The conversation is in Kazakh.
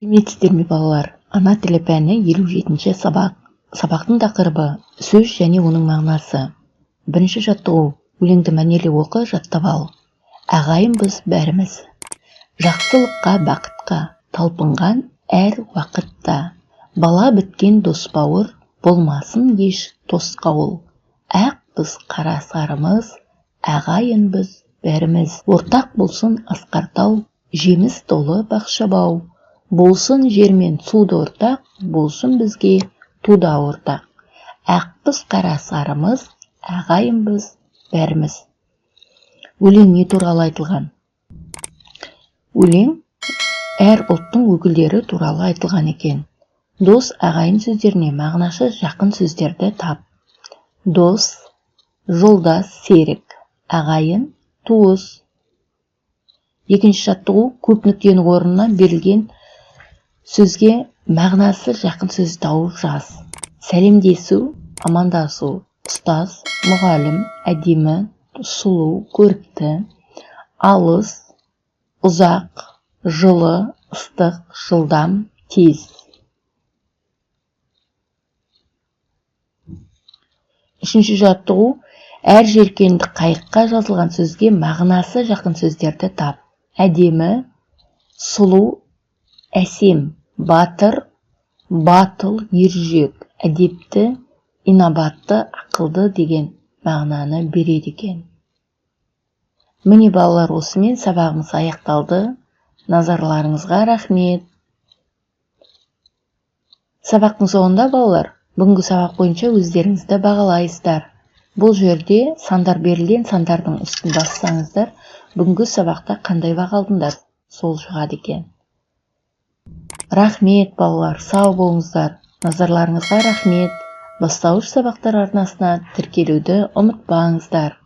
Құрметтер ме балалар, ана тілі пәні 57-ші сабақ. Сабақтың тақырыбы сөз және оның мағынасы. Бірінші жаттығу. Өлеңді мәнерлеп оқы, жаттап ал. Ағайын біз бәріміз. Жақсылыққа, бақытқа талпынған әр уақытта. Бала біткен дос бауыр, болмасын еш тосқауыл. Ақ біз қара сарымыз, ағайын біз бәріміз. Ортақ болсын асқартау, жеміс толы бақша бау. Болсын жермен суды ортақ, болсын бізге туда ортақ. Ақпыз қара сарымыз, ағайын біз бәріміз. Өлең не туралы айтылған? Өлең әр ұлттың өкілдері туралы айтылған екен. Дос, ағайын сөздеріне мағынасы жақын сөздерді тап. Дос, жолдас, серік, ағайын, туыс. Екінші жаттығу. Көп нүктенің орнына берілген сөзге мағынасы жақын сөз тауып жаз. Сәлемдесу, амандасу, ұстаз, мұғалім, әдемі, сұлу, көрікті, алыс, ұзақ, жылы, ыстық, жылдам, тез. Үшінші жаттығу. Әр желкенді қайыққа жазылған сөзге мағынасы жақын сөздерді тап. Әдемі, сұлу, әсем, батыр, батыл, ержүрек, әдепті, инабатты, ақылды деген мағынаны береді екен. Міне балалар, осымен сабағымыз аяқталды. Назарларыңызға рахмет. Сабақтың соңында балалар, бүгінгі сабақ бойынша өздеріңізді бағалайсыздар. Бұл жерде сандар берілген, сандардың үстін бассаңыздар, бүгінгі сабақта қандай баға алдыңдар, сол шығады екен. Рахмет балалар, сау болыңыздар. Назарларыңызға рахмет. Бастауыш сабақтар арнасына тіркелуді ұмытпаңыздар.